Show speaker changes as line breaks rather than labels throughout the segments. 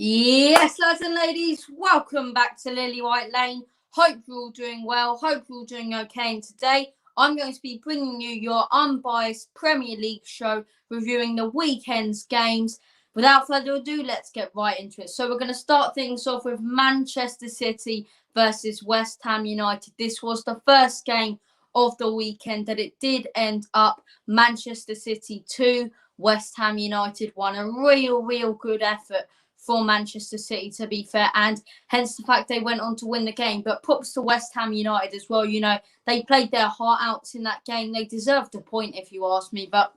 Yes, lads and ladies, welcome back to Lily White Lane. Hope you're all doing well. Hope you're all doing okay. And today, I'm going to be bringing you your unbiased Premier League show, reviewing the weekend's games. Without further ado, let's get right into it. So we're going to start things off with Manchester City versus West Ham United. This was the first game of the weekend that it did end up Manchester City 2, West Ham United 1. A real good effort for Manchester City, to be fair, and hence the fact they went on to win the game. But props to West Ham United as well. You know, they played their heart out in that game. They deserved a point, if you ask me. But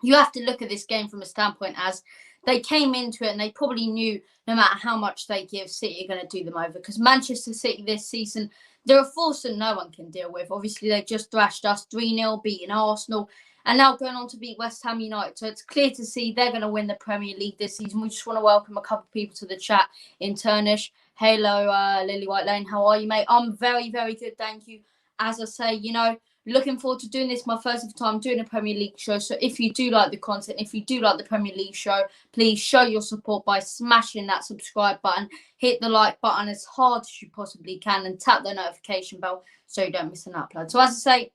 you have to look at this game from a standpoint as they came into it and they probably knew no matter how much they give, City are going to do them over. Because Manchester City this season, they're a force that no one can deal with. Obviously, they just thrashed us 3-0, beating Arsenal, and now going on to beat West Ham United. So it's clear to see they're going to win the Premier League this season. We just want to welcome a couple of people to the chat in Turnish. Hello, Lily White Lane. How are you, mate? I'm very good, thank you. As I say, you know, looking forward to doing this. My first time doing a Premier League show. So if you do like the content, if you do like the Premier League show, please show your support by smashing that subscribe button. Hit the like button as hard as you possibly can and tap the notification bell so you don't miss an upload. So as I say,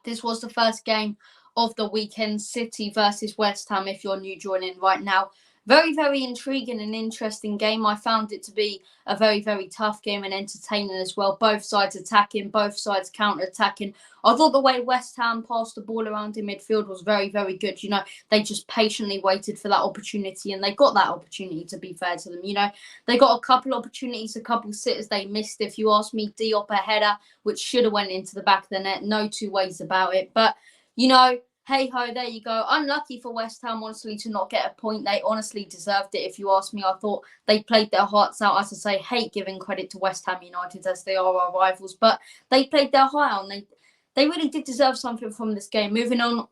this was the first game of the weekend, City versus West Ham, if you're new joining right now. Very intriguing and interesting game. I found it to be a very tough game and entertaining as well. Both sides attacking, both sides counter-attacking. I thought the way West Ham passed the ball around in midfield was very good. You know, they just patiently waited for that opportunity and they got that opportunity, to be fair to them. You know, they got a couple opportunities, a couple sitters they missed. If you ask me, Diop a header, which should have went into the back of the net. No two ways about it. But you know, hey ho, there you go. Unlucky for West Ham, honestly, to not get a point. They honestly deserved it, if you ask me. I thought they played their hearts out. As I say, hate giving credit to West Ham United as they are our rivals, but they played their heart out and they really did deserve something from this game. Moving on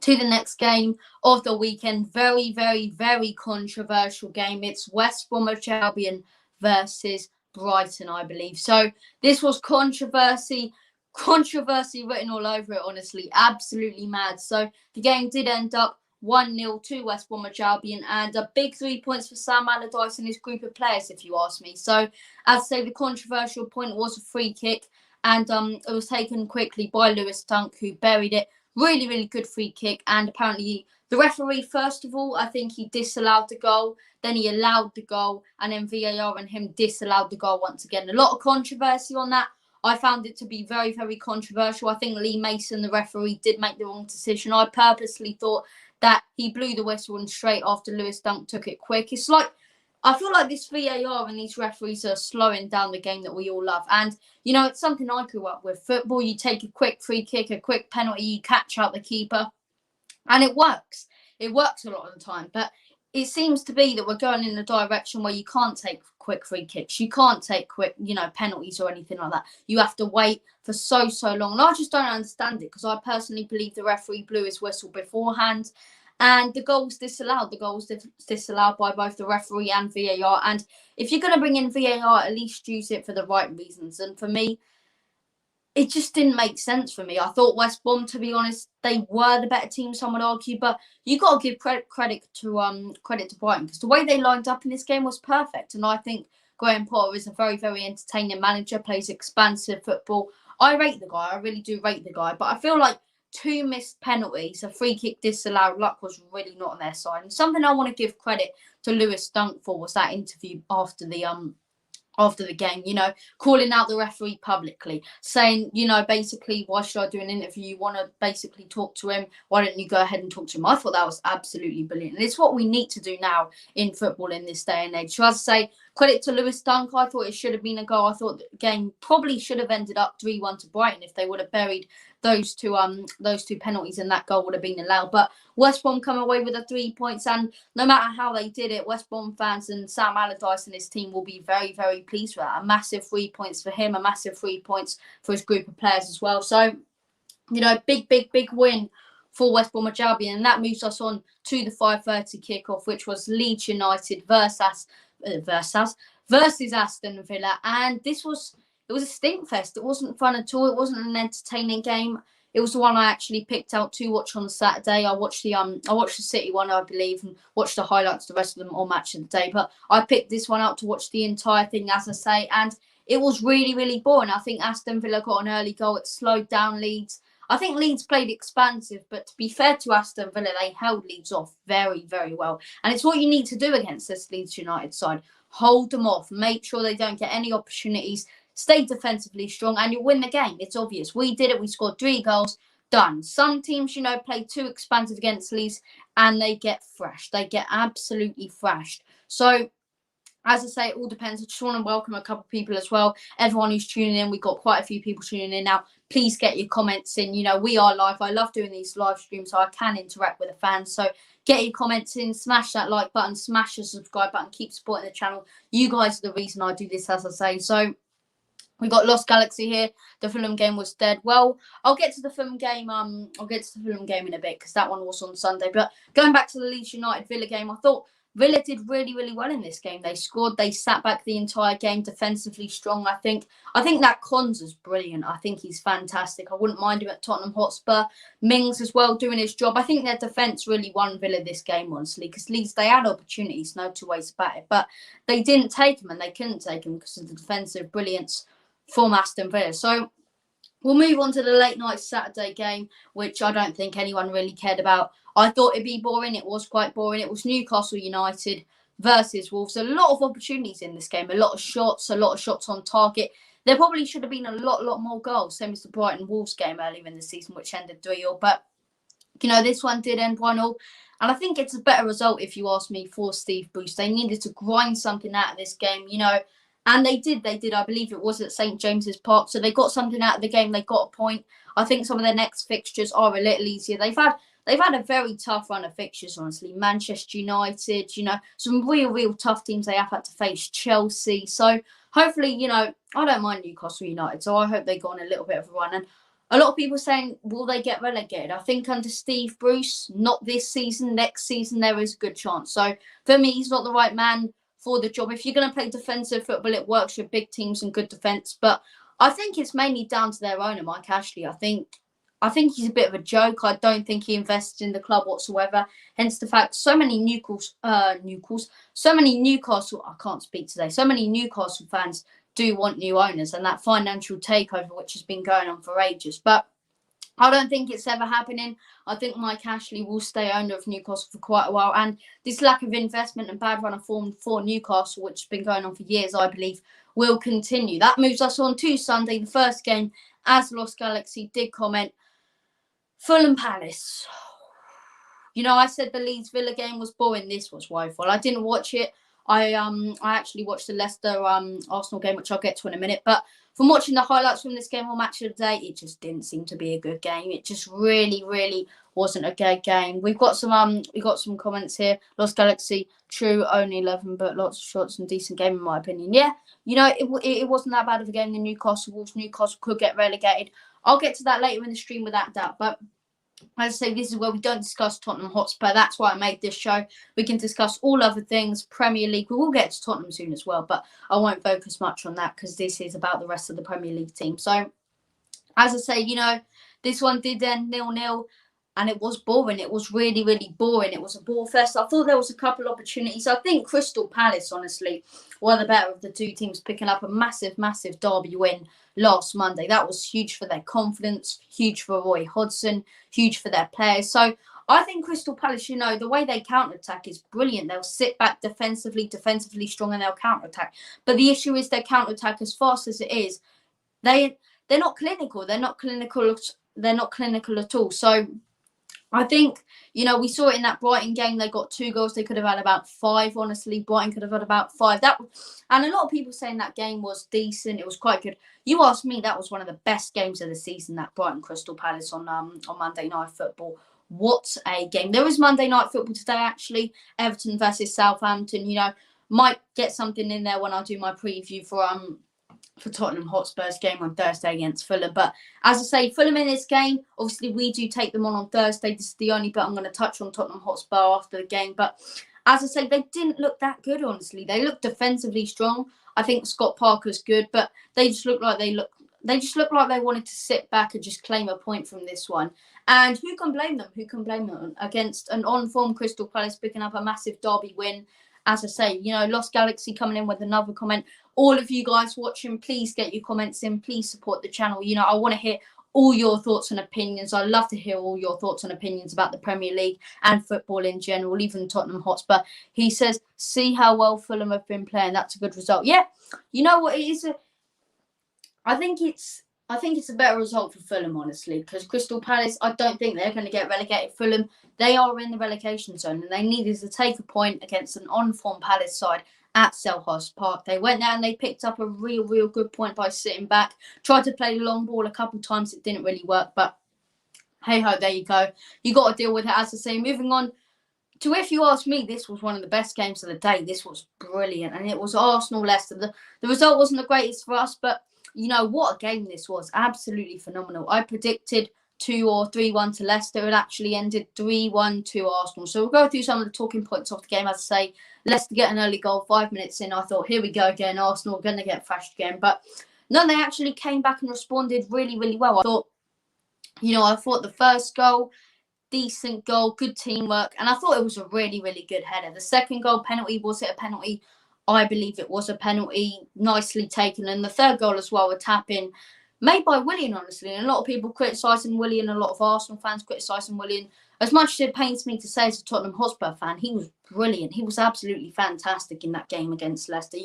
to the next game of the weekend, very controversial game. It's Westboro Champion versus Brighton, I believe. So this was controversy written all over it, honestly. Absolutely mad. So the game did end up 1-0 to Westboro Champion, and a big 3 points for Sam Allardyce and his group of players, if you ask me. So, as I say, the controversial point was a free kick, and it was taken quickly by Lewis Dunk, who buried it. Really good free kick, and apparently the referee, first of all, I think he disallowed the goal, then he allowed the goal, and then VAR and him disallowed the goal once again. A lot of controversy on that. I found it to be very controversial. I think Lee Mason, the referee, did make the wrong decision. I purposely thought that he blew the whistle and straight after Lewis Dunk took it quick. It's like, I feel like this VAR and these referees are slowing down the game that we all love. And, you know, it's something I grew up with. Football, you take a quick free kick, a quick penalty, you catch out the keeper. And it works. It works a lot of the time. But it seems to be that we're going in a direction where you can't take quick free kicks. You can't take quick, you know, penalties or anything like that. You have to wait for so long. And I just don't understand it, because I personally believe the referee blew his whistle beforehand. And the goal was disallowed. The goal was disallowed by both the referee and VAR. And if you're going to bring in VAR, at least use it for the right reasons. And for me, it just didn't make sense for me. I thought West Brom, to be honest, they were the better team, some would argue, but you got to give credit to Brighton, because the way they lined up in this game was perfect. And I think Graham Potter is a very entertaining manager, plays expansive football. I rate the guy. I really do rate the guy. But I feel like 2 missed penalties, a free kick disallowed, luck was really not on their side. And something I want to give credit to Lewis Dunk for was that interview after the game, you know, calling out the referee publicly, saying, you know, basically, why should I do an interview? You want to basically talk to him. Why don't you go ahead and talk to him? I thought that was absolutely brilliant. And it's what we need to do now in football in this day and age. So as I say, credit to Lewis Dunk. I thought it should have been a goal. I thought the game probably should have ended up 3-1 to Brighton if they would have buried those two penalties and that goal would have been allowed. But West Brom come away with the 3 points, and no matter how they did it, West Brom fans and Sam Allardyce and his team will be very pleased with that. A massive 3 points for him, a massive 3 points for his group of players as well. So, you know, big win for West Brom Albion, and that moves us on to the 5:30 kickoff, which was Leeds United versus Aston Villa. And it was a stink fest. It wasn't fun at all. It wasn't an entertaining game. it was the one I actually picked out to watch on Saturday. I watched the City one, I believe, and watched the highlights, the rest of them, all match of the day. But I picked this one out to watch the entire thing, as I say, and it was really, really boring. I think Aston Villa got an early goal. It slowed down Leeds. I think Leeds played expansive, but to be fair to Aston Villa, they held Leeds off very, very well. And it's what you need to do against this Leeds United side. Hold them off. Make sure they don't get any opportunities. Stay defensively strong and you win the game. It's obvious. We did it. We scored 3 goals. Done. Some teams, play too expansive against Leeds and they get thrashed. They get absolutely thrashed. So, as I say, it all depends. I just want to welcome a couple of people as well. Everyone who's tuning in, we've got quite a few people tuning in now. Please get your comments in. We are live. I love doing these live streams so I can interact with the fans. So get your comments in, smash that like button, smash the subscribe button, keep supporting the channel. You guys are the reason I do this, as I say. So we got Lost Galaxy here. The Fulham game was dead. Well, I'll get to the Fulham game. I'll get to the Fulham game in a bit because that one was on Sunday. But going back to the Leeds United Villa game, I thought Villa did really, really well in this game. They scored. They sat back the entire game, defensively strong. I think that Konsa's brilliant. I think he's fantastic. I wouldn't mind him at Tottenham Hotspur. Mings as well doing his job. I think their defence really won Villa this game, honestly, because Leeds, they had opportunities, no two ways about it, but they didn't take them and they couldn't take them because of the defensive brilliance from Aston Villa. So we'll move on to the late night Saturday game, which I don't think anyone really cared about. I thought it'd be boring. It was quite boring. It was Newcastle United versus Wolves. A lot of opportunities in this game. A lot of shots on target. There probably should have been a lot more goals. Same as the Brighton Wolves game earlier in the season, which ended 3-0. But, this one did end 1-0. And I think it's a better result, if you ask me, for Steve Bruce. They needed to grind something out of this game, And they did. I believe it was at St. James's Park. So they got something out of the game. They got a point. I think some of their next fixtures are a little easier. They've had a very tough run of fixtures, honestly. Manchester United, some real tough teams they have had to face. Chelsea. So hopefully, I don't mind Newcastle United. So I hope they go on a little bit of a run. And a lot of people saying, will they get relegated? I think under Steve Bruce, not this season, next season, there is a good chance. So for me, he's not the right man for the job. If you're going to play defensive football, it works with big teams and good defence. But I think it's mainly down to their owner, Mike Ashley. I think he's a bit of a joke. I don't think he invested in the club whatsoever. Hence the fact so many Newcastle fans do want new owners and that financial takeover which has been going on for ages. But I don't think it's ever happening. I think Mike Ashley will stay owner of Newcastle for quite a while. And this lack of investment and bad run of form for Newcastle, which has been going on for years, I believe, will continue. That moves us on to Sunday, the first game, as Lost Galaxy did comment. Fulham Palace. I said the Leeds Villa game was boring. This was woeful. I didn't watch it. I actually watched the Leicester Arsenal game, which I'll get to in a minute. But from watching the highlights from this game or match of the day, it just didn't seem to be a good game. It just really wasn't a good game. We've got some comments here. Lost Galaxy, true, only 11, but lots of shots and decent game in my opinion. Yeah, it wasn't that bad of a game. The Newcastle Wolves. Newcastle could get relegated. I'll get to that later in the stream without doubt. But as I say, this is where we don't discuss Tottenham Hotspur. That's why I made this show. We can discuss all other things, Premier League. We will get to Tottenham soon as well, but I won't focus much on that because this is about the rest of the Premier League team. So, as I say, this one did end 0-0 and it was boring. It was really boring. It was a ball fest. I thought there was a couple of opportunities. I think Crystal Palace, honestly, were the better of the two teams, picking up a massive derby win last Monday. That was huge for their confidence, huge for Roy Hodgson, huge for their players. So I think Crystal Palace, the way they counter-attack is brilliant. They'll sit back defensively strong, and they'll counter-attack. But the issue is their counter-attack, as fast as it is, they're not clinical. They're not clinical at all. So I think, we saw it in that Brighton game. They got 2 goals. They could have had about 5, honestly. Brighton could have had about 5. And a lot of people saying that game was decent. It was quite good. You asked me, that was one of the best games of the season, that Brighton Crystal Palace on Monday Night Football. What a game. There is Monday Night Football today, actually. Everton versus Southampton. Might get something in there when I do my preview for Tottenham Hotspur's game on Thursday against Fulham. But as I say, Fulham in this game, obviously we do take them on Thursday. This is the only bit I'm going to touch on Tottenham Hotspur after the game. But as I say, they didn't look that good, honestly. They looked defensively strong. I think Scott Parker's good, but they just look like they look they just looked like they wanted to sit back and just claim a point from this one. And who can blame them? Who can blame them against an on-form Crystal Palace picking up a massive derby win? As I say, Lost Galaxy coming in with another comment. All of you guys watching, please get your comments in. Please support the channel. I want to hear all your thoughts and opinions. I love to hear all your thoughts and opinions about the Premier League and football in general, even Tottenham Hotspur. He says, see how well Fulham have been playing. That's a good result. Yeah, you know what? It is I think it's a better result for Fulham, honestly, because Crystal Palace, I don't think they're going to get relegated. Fulham, they are in the relegation zone, and they needed to take a point against an on-form Palace side at Selhurst Park. They went there and they picked up a real good point by sitting back. Tried to play the long ball a couple of times. It didn't really work, but hey-ho, there you go. You got to deal with it, as I say. Moving on to, if you ask me, this was one of the best games of the day. This was brilliant, and it was Arsenal-Leicester. The result wasn't the greatest for us, but what a game this was. Absolutely phenomenal. I predicted 2 or 3-1 to Leicester. It actually ended 3-1 to Arsenal. So we'll go through some of the talking points of the game. As I say, Leicester get an early goal 5 minutes in. I thought, here we go again. Arsenal are going to get thrashed again. But no, they actually came back and responded really well. I thought the first goal, decent goal, good teamwork. And I thought it was a really good header. The second goal, penalty, was it a penalty? I believe it was a penalty, nicely taken. And the third goal as well, a tap-in made by Willian, honestly. And a lot of people criticising Willian, a lot of Arsenal fans criticising Willian. As much as it pains me to say as a Tottenham Hotspur fan, he was brilliant. He was absolutely fantastic in that game against Leicester,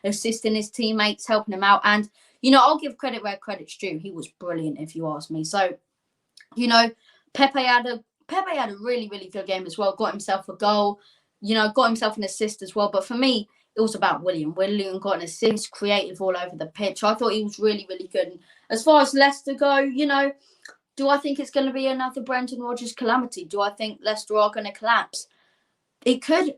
assisting his teammates, helping him out. And, I'll give credit where credit's due. He was brilliant, if you ask me. So, Pepe had a really good game as well. Got himself a goal, got himself an assist as well. But for me, it was about Willian. Willian got an assist, creative all over the pitch. I thought he was really good. And as far as Leicester go, do I think it's going to be another Brendan Rodgers calamity? Do I think Leicester are going to collapse? It could,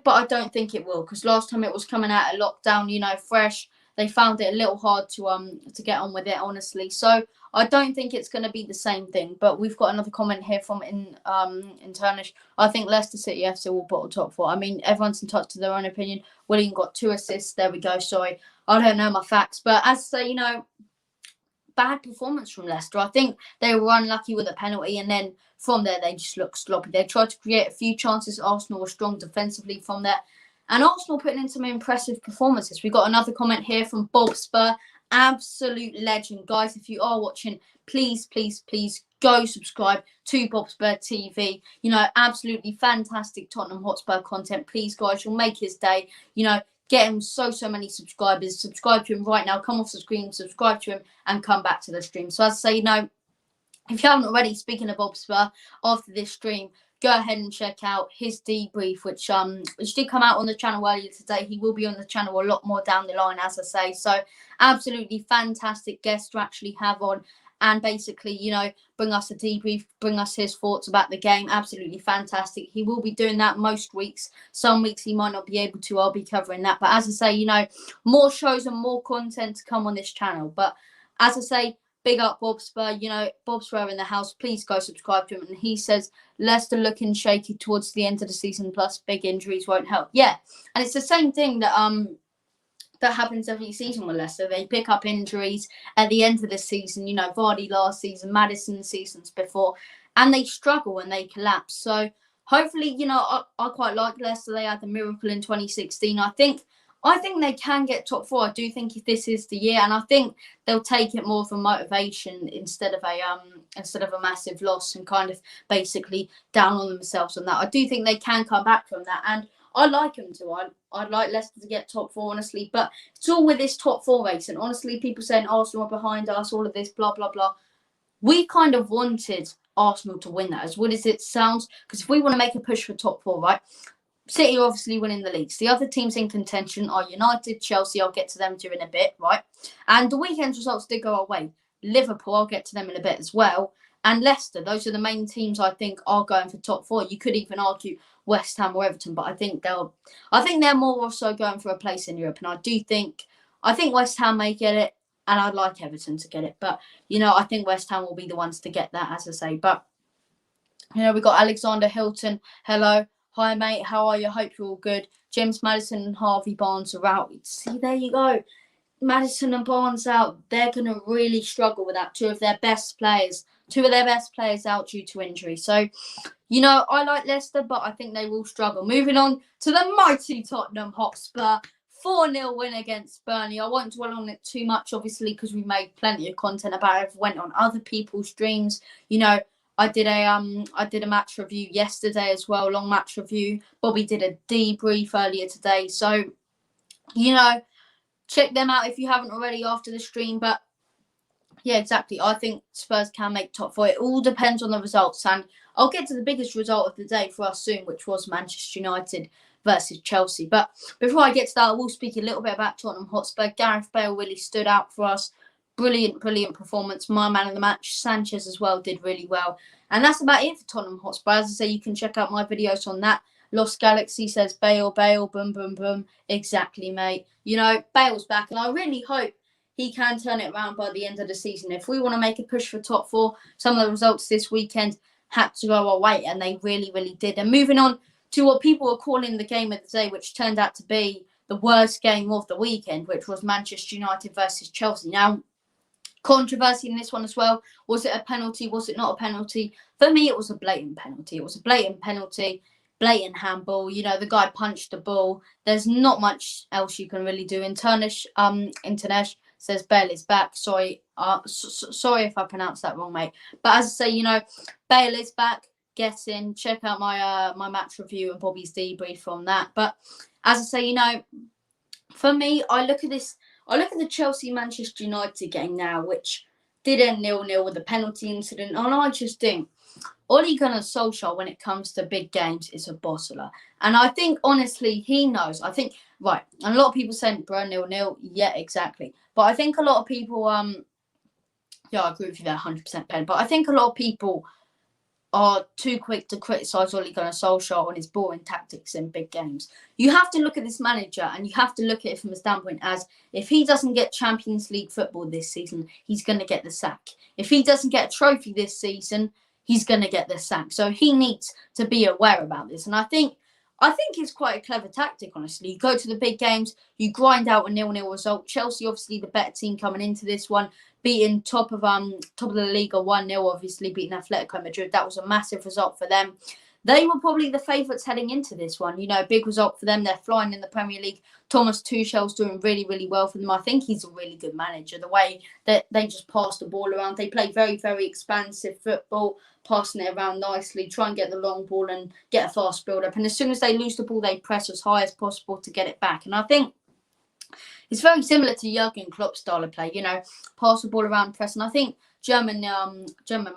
but I don't think it will. Because last time it was coming out of lockdown, fresh. They found it a little hard to get on with it, honestly. So I don't think it's going to be the same thing. But we've got another comment here from Internish. I think Leicester City FC will bottle top 4. I mean, everyone's entitled to their own opinion. William got 2 assists. There we go. Sorry, I don't know my facts. But as I say, bad performance from Leicester. I think they were unlucky with a penalty. And then from there, they just looked sloppy. They tried to create a few chances. Arsenal were strong defensively from there. And Arsenal putting in some impressive performances. We got another comment here from Bob Spur. Absolute legend. Guys, if you are watching, please go subscribe to Bob Spur TV. Absolutely fantastic Tottenham Hotspur content. Please, guys, you'll make his day. Get him so many subscribers. Subscribe to him right now. Come off the screen, subscribe to him, and come back to the stream. So as I say, if you haven't already, speaking of Bob Spur, after this stream, go ahead and check out his debrief, which did come out on the channel earlier today. He will be on the channel a lot more down the line, as I say. So absolutely fantastic guest to actually have on and basically, bring us a debrief, bring us his thoughts about the game. Absolutely fantastic. He will be doing that most weeks. Some weeks he might not be able to. I'll be covering that. But as I say, more shows and more content to come on this channel. But as I say, big up Bob Spur. Bob Spur in the house. Please go subscribe to him. And he says, Leicester looking shaky towards the end of the season, plus big injuries won't help. Yeah, and it's the same thing that happens every season with Leicester. They pick up injuries at the end of the season. Vardy last season, Maddison seasons before, and they struggle and they collapse. So hopefully, I quite like Leicester. They had the miracle in 2016. I think they can get top 4. I do think if this is the year, and I think they'll take it more of a motivation instead of a massive loss and kind of basically down on themselves on that. I do think they can come back from that, and I like them to. I'd like Leicester to get top 4, honestly, but it's all with this top 4 race. And honestly, people saying Arsenal are behind us, all of this, blah blah blah. We kind of wanted Arsenal to win that, as weird as it sounds, because if we want to make a push for top 4, right? City are obviously winning the leagues. The other teams in contention are United, Chelsea. I'll get to them during a bit, right? And the weekend's results did go our way. Liverpool, I'll get to them in a bit as well. And Leicester, those are the main teams I think are going for top 4. You could even argue West Ham or Everton, but I think they're more also going for a place in Europe. And I think West Ham may get it, and I'd like Everton to get it. But I think West Ham will be the ones to get that, as I say. But we got Alexander Hilton. Hello. Hi, mate. How are you? Hope you're all good. James Maddison and Harvey Barnes are out. See, there you go. Maddison and Barnes out, they're going to really struggle with that. Two of their best players out due to injury. So, I like Leicester, but I think they will struggle. Moving on to the mighty Tottenham Hotspur. 4-0 win against Burnley. I won't dwell on it too much, obviously, because we made plenty of content about it. Went on other people's streams. I did a match review yesterday as well, long match review. Bobby did a debrief earlier today. So, check them out if you haven't already after the stream. But yeah, exactly. I think Spurs can make top four. It all depends on the results. And I'll get to the biggest result of the day for us soon, which was Manchester United versus Chelsea. But before I get to that, I will speak a little bit about Tottenham Hotspur. Gareth Bale really stood out for us. Brilliant performance. My man of the match. Sanchez as well did really well. And that's about it for Tottenham Hotspur. As I say, you can check out my videos on that. Lost Galaxy says Bale, boom, boom, boom. Exactly, mate. Bale's back. And I really hope he can turn it around by the end of the season. If we want to make a push for top four, some of the results this weekend had to go our way, and they really, really did. And moving on to what people are calling the game of the day, which turned out to be the worst game of the weekend, which was Manchester United versus Chelsea. Now, controversy in this one as well. Was it a penalty? Was it not a penalty? For me, it was a blatant penalty. Blatant handball. The guy punched the ball. There's not much else you can really do. Internesh says Bale is back. Sorry if I pronounced that wrong, mate. But as I say, Bale is back. Get in. Check out my my match review and Bobby's debrief on that. But as I say, for me, I look at the Chelsea-Manchester United game now, which did end 0-0 with a penalty incident. And I just think Ole Gunnar Solskjaer, when it comes to big games, is a bossler. And I think, honestly, he knows. I think, right, and a lot of people saying, bro, 0-0. Yeah, exactly. But I think a lot of people, I agree with you there, 100% pen. But I think a lot of people are too quick to criticise Ole Gunnar Solskjaer on his boring tactics in big games. You have to look at this manager and you have to look at it from a standpoint as if he doesn't get Champions League football this season, he's going to get the sack. If he doesn't get a trophy this season, he's going to get the sack. So he needs to be aware about this. And I think it's quite a clever tactic, honestly. You go to the big games, you grind out a 0-0 result. Chelsea, obviously, the better team coming into this one, beating top of the league 1-0, obviously beating Atletico Madrid. That was a massive result for them. They were probably the favourites heading into this one. Big result for them. They're flying in the Premier League. Thomas Tuchel's doing really, really well for them. I think he's a really good manager. The way that they just pass the ball around. They play very, very expansive football, passing it around nicely, try and get the long ball and get a fast build-up. And as soon as they lose the ball, they press as high as possible to get it back. And I think it's very similar to Jurgen Klopp's style of play, pass the ball around, press. And I think German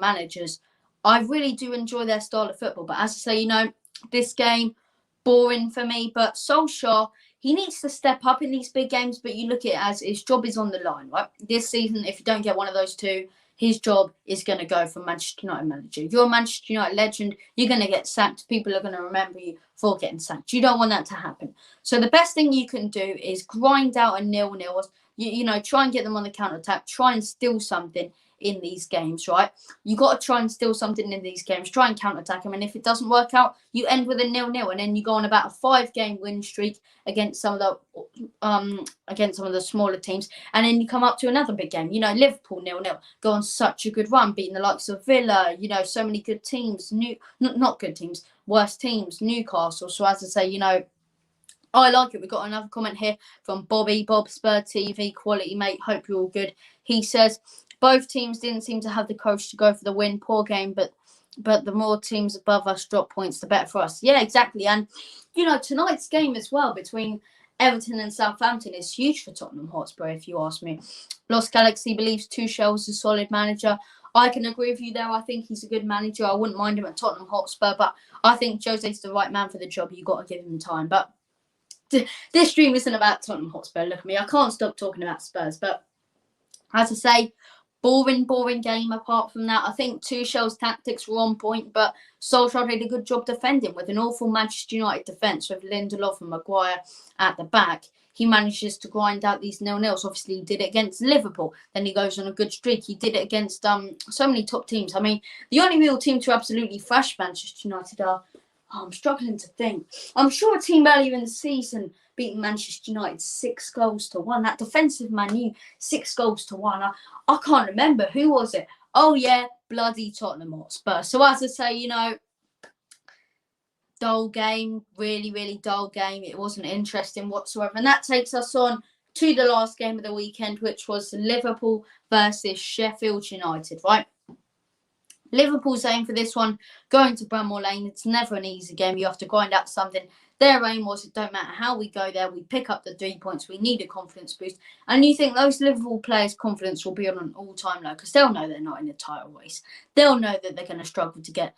managers, I really do enjoy their style of football. But as I say, this game, boring for me. But Solskjaer, he needs to step up in these big games. But you look at it as his job is on the line, right? This season, if you don't get one of those two, his job is going to go from Manchester United manager. If you're a Manchester United legend, you're going to get sacked. People are going to remember you for getting sacked. You don't want that to happen. So the best thing you can do is grind out a 0-0. Try and get them on the counter-attack. Try and steal something in these games, right? You got to try and steal something in these games. Try and counter-attack them. And if it doesn't work out, you end with a 0-0. And then you go on about a 5-game win streak against some of the smaller teams. And then you come up to another big game. Liverpool 0-0. Go on such a good run, beating the likes of Villa. So many good teams. Not good teams. Worse teams. Newcastle. So as I say, I like it. We've got another comment here from Bobby, Bob Spur TV, quality mate. Hope you're all good. He says, both teams didn't seem to have the courage to go for the win. Poor game, but the more teams above us drop points, the better for us. Yeah, exactly. And, tonight's game as well between Everton and Southampton is huge for Tottenham Hotspur, if you ask me. Lost Galaxy believes Tuchel is a solid manager. I can agree with you there. I think he's a good manager. I wouldn't mind him at Tottenham Hotspur, but I think Jose's the right man for the job. You've got to give him time. But this stream isn't about Tottenham Hotspur. Look at me. I can't stop talking about Spurs. But as I say, boring game apart from that. I think Tuchel's tactics were on point, but Solskjaer did a good job defending with an awful Manchester United defence with Lindelof and Maguire at the back. He manages to grind out these 0-0s. Obviously, he did it against Liverpool. Then he goes on a good streak. He did it against so many top teams. I mean, the only real team to absolutely thrash Manchester United are... I'm struggling to think. I'm sure a team earlier in the season beating Manchester United 6-1. That defensive Man U, 6-1. I can't remember. Who was it? Oh, yeah, bloody Tottenham Hotspur. So as I say, dull game, really, really dull game. It wasn't interesting whatsoever. And that takes us on to the last game of the weekend, which was Liverpool versus Sheffield United, right? Liverpool's aim for this one, going to Bramall Lane, it's never an easy game. You have to grind out something. Their aim was, it don't matter how we go there, we pick up the 3 points. We need a confidence boost. And you think those Liverpool players' confidence will be on an all-time low because they'll know they're not in a title race. They'll know that they're going to struggle to get,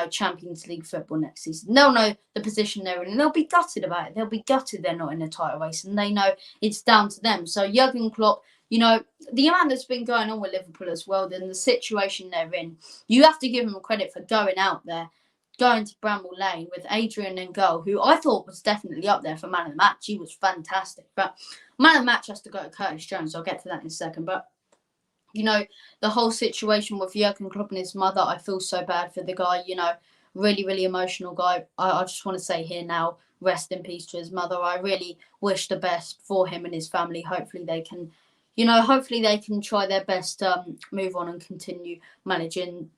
Champions League football next season. They'll know the position they're in and they'll be gutted about it. They'll be gutted they're not in a title race and they know it's down to them. So Jurgen Klopp, the amount that's been going on with Liverpool as well, then the situation they're in, you have to give them credit for going out there, going to Bramall Lane with Adrian in goal, who I thought was definitely up there for man of the match. He was fantastic. But man of the match has to go to Curtis Jones. I'll get to that in a second. But, the whole situation with Jurgen Klopp and his mother, I feel so bad for the guy, really, really emotional guy. I just want to say here now, rest in peace to his mother. I really wish the best for him and his family. Hopefully they can try their best to move on and continue managing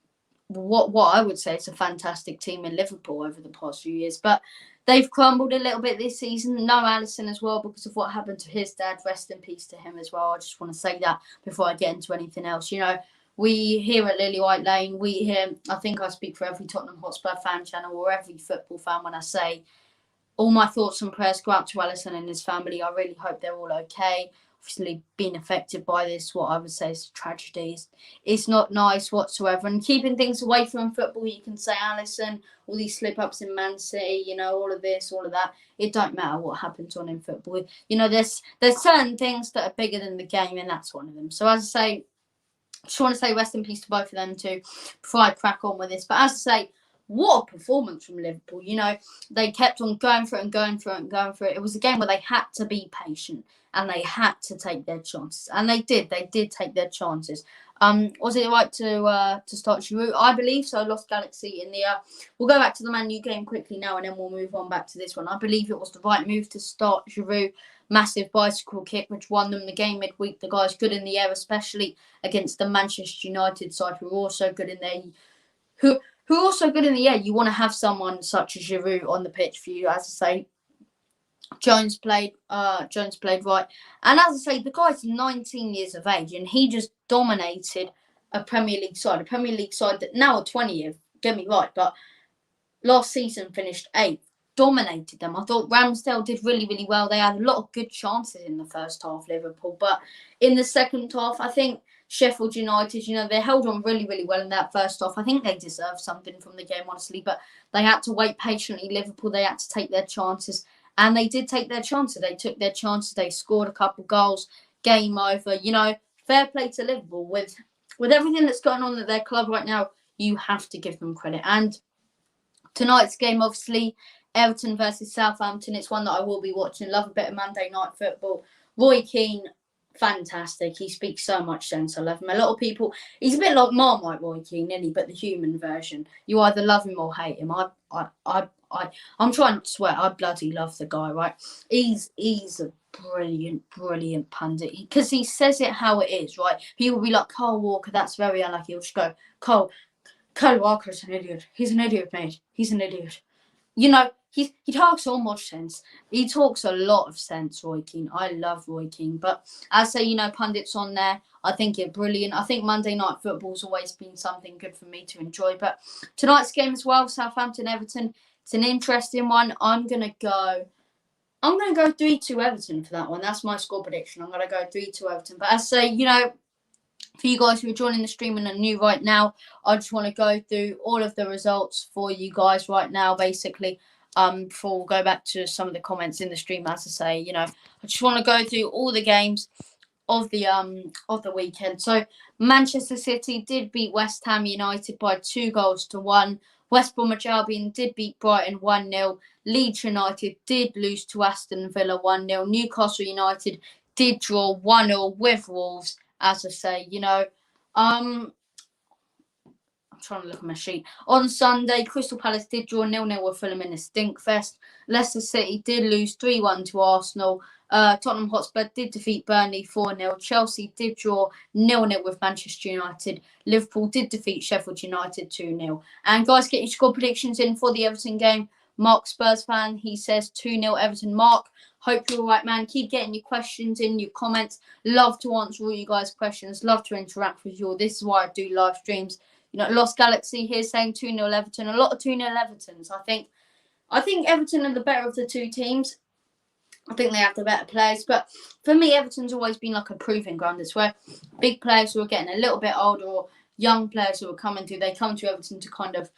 what I would say is a fantastic team in Liverpool over the past few years. But they've crumbled a little bit this season. No Alisson as well because of what happened to his dad. Rest in peace to him as well. I just want to say that before I get into anything else. We here at Lily White Lane, I think I speak for every Tottenham Hotspur fan channel or every football fan when I say all my thoughts and prayers go out to Alisson and his family. I really hope they're all okay. Obviously, being affected by this, what I would say is a tragedy. It's not nice whatsoever. And keeping things away from football, you can say, Alisson, all these slip-ups in Man City, all of this, all of that. It don't matter what happens on in football. There's certain things that are bigger than the game, and that's one of them. So as I say, just want to say rest in peace to both of them too before I crack on with this. But as I say, what a performance from Liverpool. They kept on going for it and going for it and going for it. It was a game where they had to be patient and they had to take their chances. And they did. They did take their chances. Was it right to start Giroud? I believe so. Lost Galaxy in the... We'll go back to the Man U game quickly now and then we'll move on back to this one. I believe it was the right move to start Giroud. Massive bicycle kick, which won them the game midweek. The guy's good in the air, especially against the Manchester United side, who are also good in there. Who are also good in the air. You want to have someone such as Giroud on the pitch for you. As I say, Jones played right. And as I say, the guy's 19 years of age and he just dominated a Premier League side. A Premier League side that now are 20 years, get me right, but last season finished 8th. Dominated them. I thought Ramsdale did really, really well. They had a lot of good chances in the first half, Liverpool. But in the second half, I think Sheffield United, they held on really, really well in that first half. I think they deserved something from the game, honestly. But they had to wait patiently. Liverpool, they had to take their chances. And they did take their chances. They took their chances. They scored a couple goals. Game over. Fair play to Liverpool. With everything that's going on at their club right now, you have to give them credit. And tonight's game, obviously, Everton versus Southampton. It's one that I will be watching. Love a bit of Monday night football. Roy Keane, fantastic. He speaks so much sense. I love him. A lot of people, he's a bit like Marmite Roy Keane, isn't he? But the human version. You either love him or hate him. I'm trying to swear. I bloody love the guy, right? He's a brilliant, brilliant pundit. Because he says it how it is, right? He will be like, Kyle Walker, that's very unlucky. He'll just go, Kyle Walker's an idiot. He's an idiot, mate. He's an idiot. He talks so much sense. He talks a lot of sense, Roy Keane. I love Roy Keane. But as I say, pundits on there, I think it's brilliant. I think Monday night football's always been something good for me to enjoy. But tonight's game as well, Southampton Everton, it's an interesting one. I'm gonna go 3-2 Everton for that one. That's my score prediction. I'm gonna go 3-2 Everton. But as I say, for you guys who are joining the stream and are new right now, I just want to go through all of the results for you guys right now, basically. Before we'll go back to some of the comments in the stream, as I say, I just want to go through all the games of the weekend. So Manchester City did beat West Ham United by 2-1. Westboro Champion did beat Brighton 1-0. Leeds United did lose to Aston Villa 1-0. Newcastle United did draw 1-0 with Wolves. As I say, trying to look at my sheet. On Sunday, Crystal Palace did draw 0-0 with Fulham in a stinkfest. Leicester City did lose 3-1 to Arsenal. Tottenham Hotspur did defeat Burnley 4-0. Chelsea did draw 0-0 with Manchester United. Liverpool did defeat Sheffield United 2-0. And guys, get your score predictions in for the Everton game. Mark, Spurs fan, he says 2-0 Everton. Mark, hope you're all right, man. Keep getting your questions in, your comments. Love to answer all you guys' questions. Love to interact with you all. This is why I do live streams. You know, Lost Galaxy here saying 2-0 Everton. A lot of 2-0 Evertons. I think Everton are the better of the two teams. I think they have the better players. But for me, Everton's always been like a proving ground. It's where big players who are getting a little bit older or young players who are coming through, they come to Everton to kind of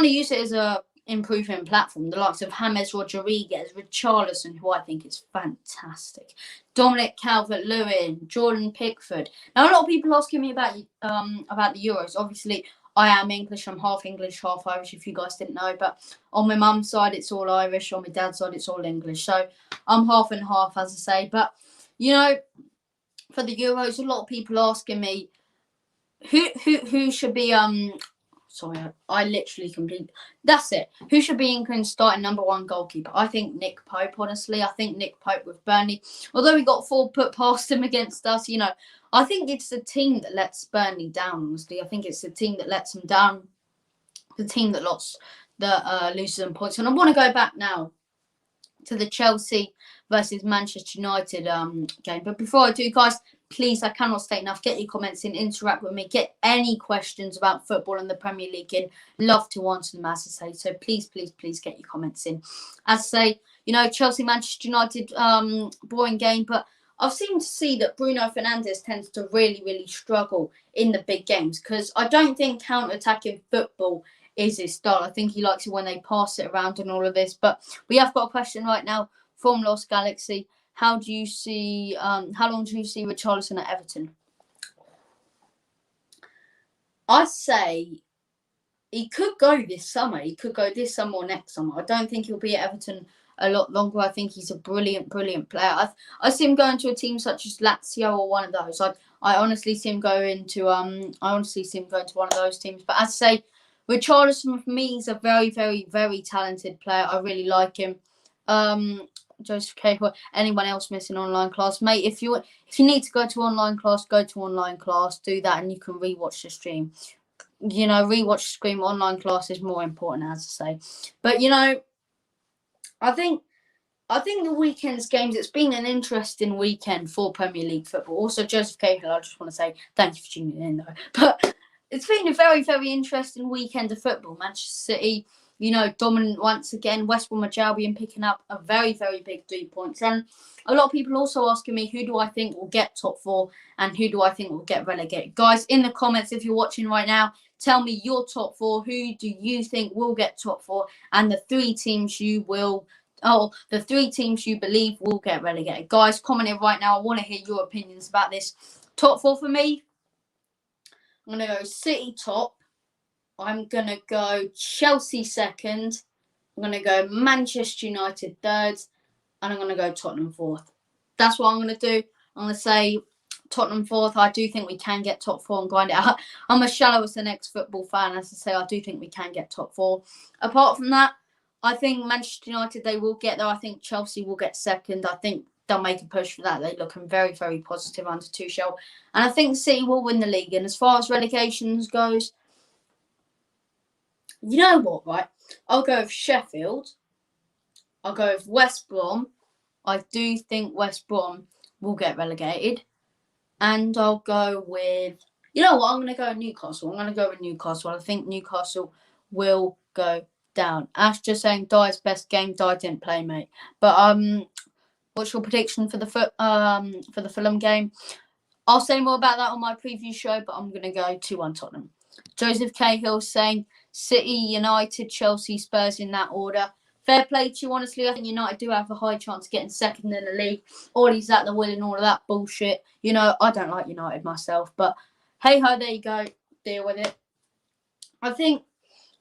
use it as a improving platform. The likes of James Rodriguez, Richarlison, who I think is fantastic, Dominic Calvert-Lewin, Jordan Pickford. Now, a lot of people asking me about the Euros. Obviously, I am English. I'm half English, half Irish, if you guys didn't know. But on my mum's side, it's all Irish. On my dad's side, it's all English. So I'm half and half, as I say. But, you know, for the Euros, a lot of people asking me who should be sorry, I literally completely... That's it. Who should be England's starting number one goalkeeper? I think Nick Pope, honestly. I think Nick Pope with Burnley. Although we got 4 put past him against us, you know, I think it's the team that lets Burnley down, honestly. I think it's the team that lets them down. The team that loses them points. And I want to go back now to the Chelsea versus Manchester United game. But before I do, guys, please, I cannot state enough, get your comments in, interact with me, get any questions about football and the Premier League in. Love to answer them, as I say. So please, please, please get your comments in. As I say, you know, Chelsea, Manchester United, boring game, but I've seemed to see that Bruno Fernandes tends to really, really struggle in the big games because I don't think counter-attacking football is his style. I think he likes it when they pass it around and all of this. But we have got a question right now from Lost Galaxy. How do you see? How long do you see Richarlison at Everton? I say he could go this summer. He could go this summer or next summer. I don't think he'll be at Everton a lot longer. I think he's a brilliant, brilliant player. I see him going to a team such as Lazio or one of those. I honestly see him going to one of those teams. But as I say, Richarlison for me is a very, very, very talented player. I really like him. Joseph Cahill, anyone else missing online class, mate? If you need to go to online class, go to online class. Do that, and you can rewatch the stream. You know, rewatch the stream. Online class is more important, as I say. But you know, I think the weekend's games. It's been an interesting weekend for Premier League football. Also, Joseph Cahill, I just want to say thank you for tuning in, though. But it's been a very, very interesting weekend of football. Manchester City, you know, dominant once again. Westboro Champion picking up a very, very big 3 points. And a lot of people also asking me, who do I think will get top 4 and who do I think will get relegated? Guys, in the comments, if you're watching right now, tell me your top 4. Who do you think will get top 4? And the 3 teams you believe will get relegated. Guys, comment it right now. I want to hear your opinions about this. Top 4 for me, I'm going to go City top. I'm going to go Chelsea second. I'm going to go Manchester United third. And I'm going to go Tottenham fourth. That's what I'm going to do. I'm going to say Tottenham fourth. I do think we can get top 4 and grind it out. I'm as shallow as the next football fan. As I say, I do think we can get top 4. Apart from that, I think Manchester United, they will get there. I think Chelsea will get second. I think they'll make a push for that. They're looking very, very positive under Tuchel. And I think City will win the league. And as far as relegations goes, you know what, right? I'll go with Sheffield. I'll go with West Brom. I do think West Brom will get relegated. And I'll go with... You know what? I'm going to go with Newcastle. I'm going to go with Newcastle. I think Newcastle will go down. Ash just saying, Dyer's best game. Dyer didn't play, mate. But what's your prediction for the Fulham game? I'll say more about that on my preview show, but I'm going to go 2-1 Tottenham. Joseph Cahill saying City, United, Chelsea, Spurs in that order. Fair play to you, honestly. I think United do have a high chance of getting second in the league. Ollie's at the wheel and all of that bullshit. You know, I don't like United myself, but hey-ho, there you go. Deal with it. I think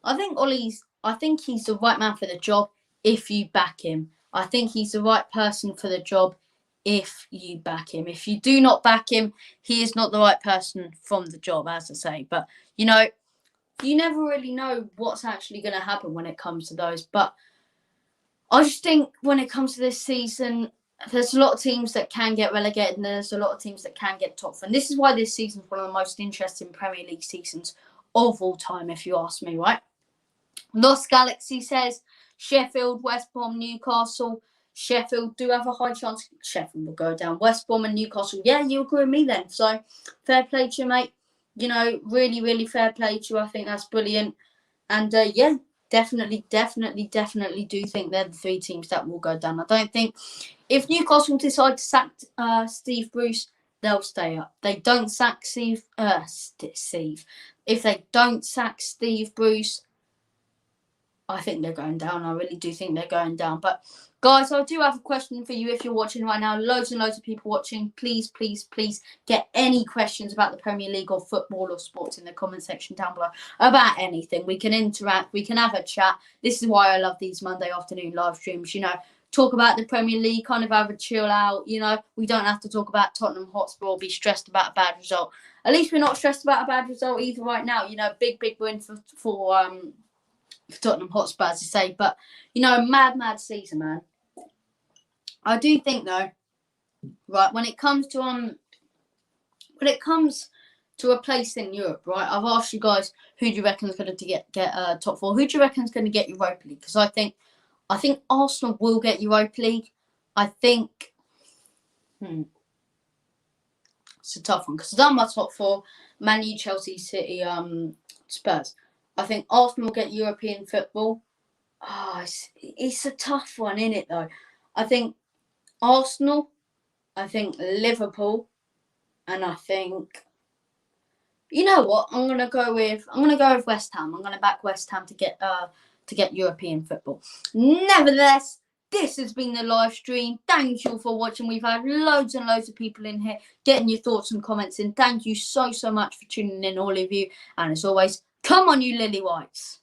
Ollie's... I think he's the right man for the job if you back him. I think he's the right person for the job if you back him. If you do not back him, he is not the right person from the job, as I say. But, you know, you never really know what's actually going to happen when it comes to those. But I just think when it comes to this season, there's a lot of teams that can get relegated and there's a lot of teams that can get top 4. And this is why this season is one of the most interesting Premier League seasons of all time, if you ask me, right? Lost Galaxy says Sheffield, West Brom, Newcastle. Sheffield do have a high chance. Sheffield will go down. West Brom and Newcastle. Yeah, you agree with me then. So fair play to you, mate. You know, really, really fair play to you. I think that's brilliant. And yeah, definitely do think they're the 3 teams that will go down. I don't think if Newcastle decide to sack Steve Bruce, they'll stay up. They don't sack Steve. If they don't sack Steve Bruce, I think they're going down. I really do think they're going down. But guys, I do have a question for you if you're watching right now. Loads and loads of people watching. Please get any questions about the Premier League or football or sports in the comment section down below. About anything. We can interact. We can have a chat. This is why I love these Monday afternoon live streams. You know, talk about the Premier League, kind of have a chill out. You know, we don't have to talk about Tottenham Hotspur or be stressed about a bad result. At least we're not stressed about a bad result either right now. You know, big win for Tottenham Hotspur, as I say. But, you know, mad season, man. I do think, though, right, when it comes to a place in Europe, right, I've asked you guys who do you reckon is going to get top 4. Who do you reckon is going to get Europa League? Because I think Arsenal will get Europa League. I think it's a tough one because I've done my top 4: Man U, Chelsea, City, Spurs. I think Arsenal will get European football. It's a tough one, isn't it, though? I think Arsenal, I think Liverpool, and I think, you know what? I'm gonna go with West Ham. I'm gonna back West Ham to get European football. Nevertheless, this has been the live stream. Thank you all for watching. We've had loads and loads of people in here getting your thoughts and comments in. Thank you so much for tuning in, all of you. And as always, come on, you Lily Whites.